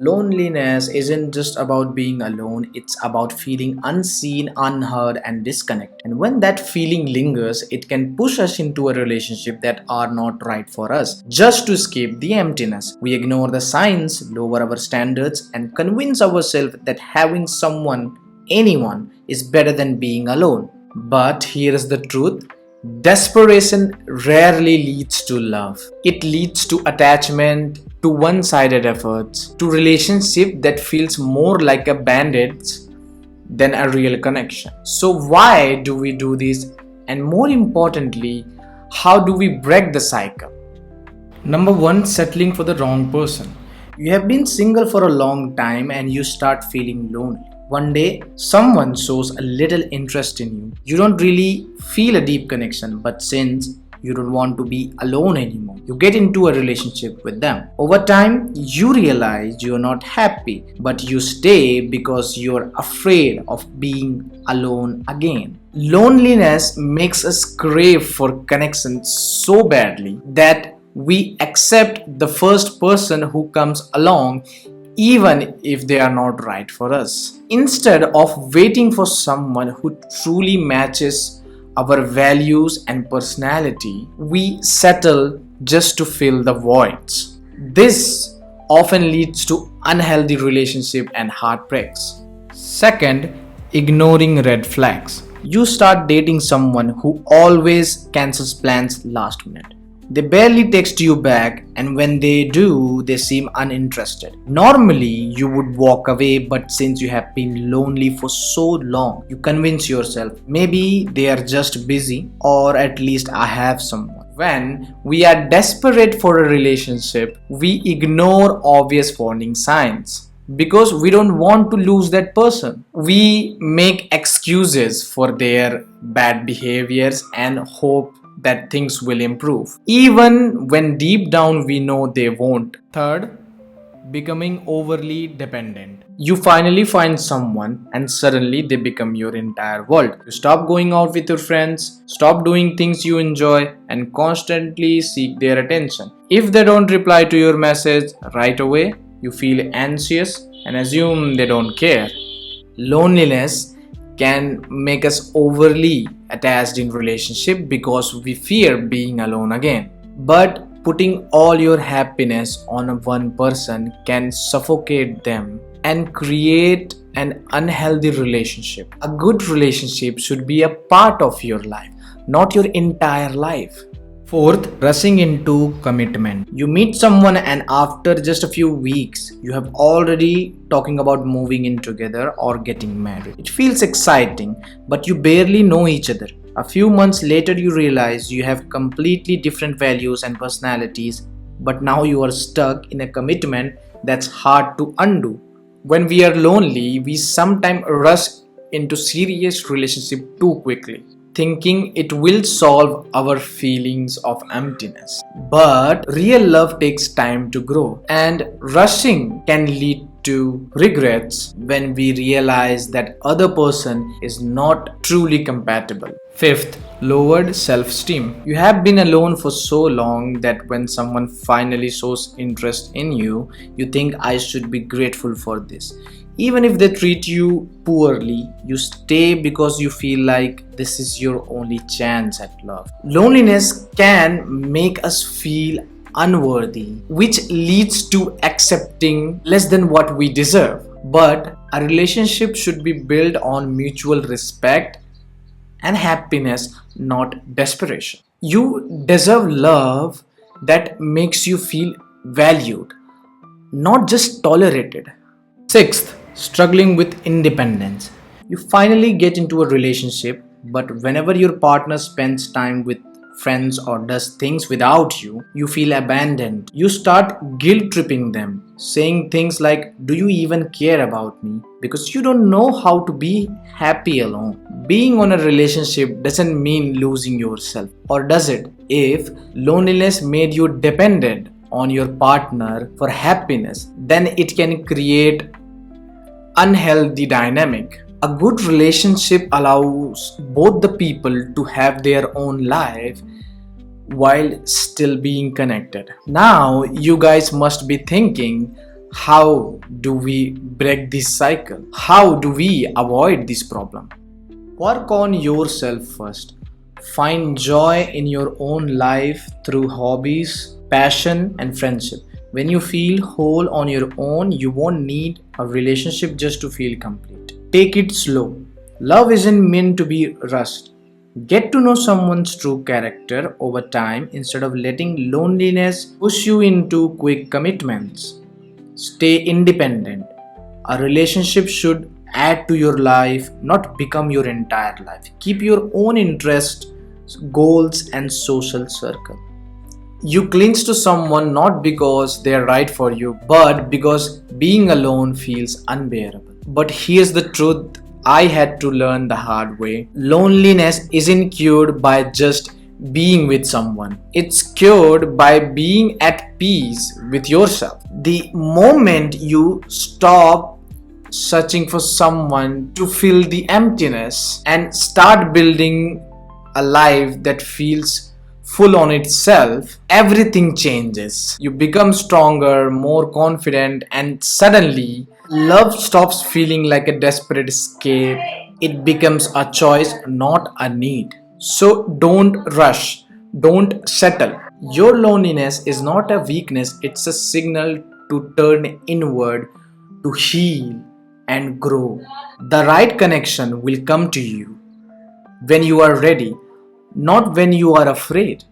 Loneliness isn't just about being alone, it's about feeling unseen, unheard, and disconnected. And when that feeling lingers, it can push us into a relationship that are not right for us. Just to escape the emptiness, we ignore the signs, lower our standards, and convince ourselves that having someone, anyone, is better than being alone. But here is the truth. Desperation rarely leads to love. It leads to attachment, to one-sided efforts, to relationship that feels more like a bandage than a real connection. So why do we do this? And more importantly, how do we break the cycle? Number one, settling for the wrong person. You have been single for a long time and you start feeling lonely. One day, someone shows a little interest in you. You don't really feel a deep connection, but since you don't want to be alone anymore, you get into a relationship with them. Over time, you realize you're not happy, but you stay because you're afraid of being alone again. Loneliness makes us crave for connection so badly that we accept the first person who comes along even if they are not right for us. Instead of waiting for someone who truly matches our values and personality, we settle just to fill the voids. This often leads to unhealthy relationship and heartbreaks. Second, ignoring red flags. You start dating someone who always cancels plans last minute. They barely text you back, and when they do, they seem uninterested. Normally, you would walk away, but since you have been lonely for so long, you convince yourself maybe they are just busy, or at least I have someone. When we are desperate for a relationship, we ignore obvious warning signs because we don't want to lose that person. We make excuses for their bad behaviors and hope that things will improve, even when deep down we know they won't. Third, becoming overly dependent. You finally find someone and suddenly they become your entire world. You stop going out with your friends, stop doing things you enjoy, and constantly seek their attention. If they don't reply to your message right away, you feel anxious and assume they don't care. Loneliness can make us overly attached in relationship because we fear being alone again. But putting all your happiness on one person can suffocate them and create an unhealthy relationship. A good relationship should be a part of your life, not your entire life. Fourth, rushing into commitment. You meet someone and after just a few weeks, you have already talking about moving in together or getting married. It feels exciting, but you barely know each other. A few months later, you realize you have completely different values and personalities, but now you are stuck in a commitment that's hard to undo. When we are lonely, we sometimes rush into serious relationship too quickly, thinking it will solve our feelings of emptiness. But real love takes time to grow, and rushing can lead to regrets when we realize that other person is not truly compatible. Fifth, lowered self-esteem. You have been alone for so long that when someone finally shows interest in you, you think I should be grateful for this. Even if they treat you poorly, you stay because you feel like this is your only chance at love. Loneliness can make us feel unworthy, which leads to accepting less than what we deserve. But a relationship should be built on mutual respect and happiness, not desperation. You deserve love that makes you feel valued, not just tolerated. Sixth, struggling with independence. You finally get into a relationship, but whenever your partner spends time with friends or does things without you, you feel abandoned. You start guilt tripping them, saying things like, do you even care about me? Because you don't know how to be happy alone. Being on a relationship doesn't mean losing yourself, or does it? If loneliness made you dependent on your partner for happiness, then it can create unhealthy dynamic. A good relationship allows both the people to have their own life while still being connected. Now, you guys must be thinking, How do we break this cycle? How do we avoid this problem? Work on yourself first. Find joy in your own life through hobbies, passion, and friendship. When you feel whole on your own, you won't need a relationship just to feel complete. Take it slow. Love isn't meant to be rushed. Get to know someone's true character over time instead of letting loneliness push you into quick commitments. Stay independent. A relationship should add to your life, not become your entire life. Keep your own interests, goals, and social circle. You cling to someone not because they're right for you, but because being alone feels unbearable. But here's the truth I had to learn the hard way: loneliness isn't cured by just being with someone, it's cured by being at peace with yourself. The moment you stop searching for someone to fill the emptiness and start building a life that feels full on itself, everything changes. You become stronger, more confident, and suddenly love stops feeling like a desperate escape. It becomes a choice, not a need. So don't rush, don't settle. Your loneliness is not a weakness, it's a signal to turn inward, to heal and grow. The right connection will come to you when you are ready, not when you are afraid.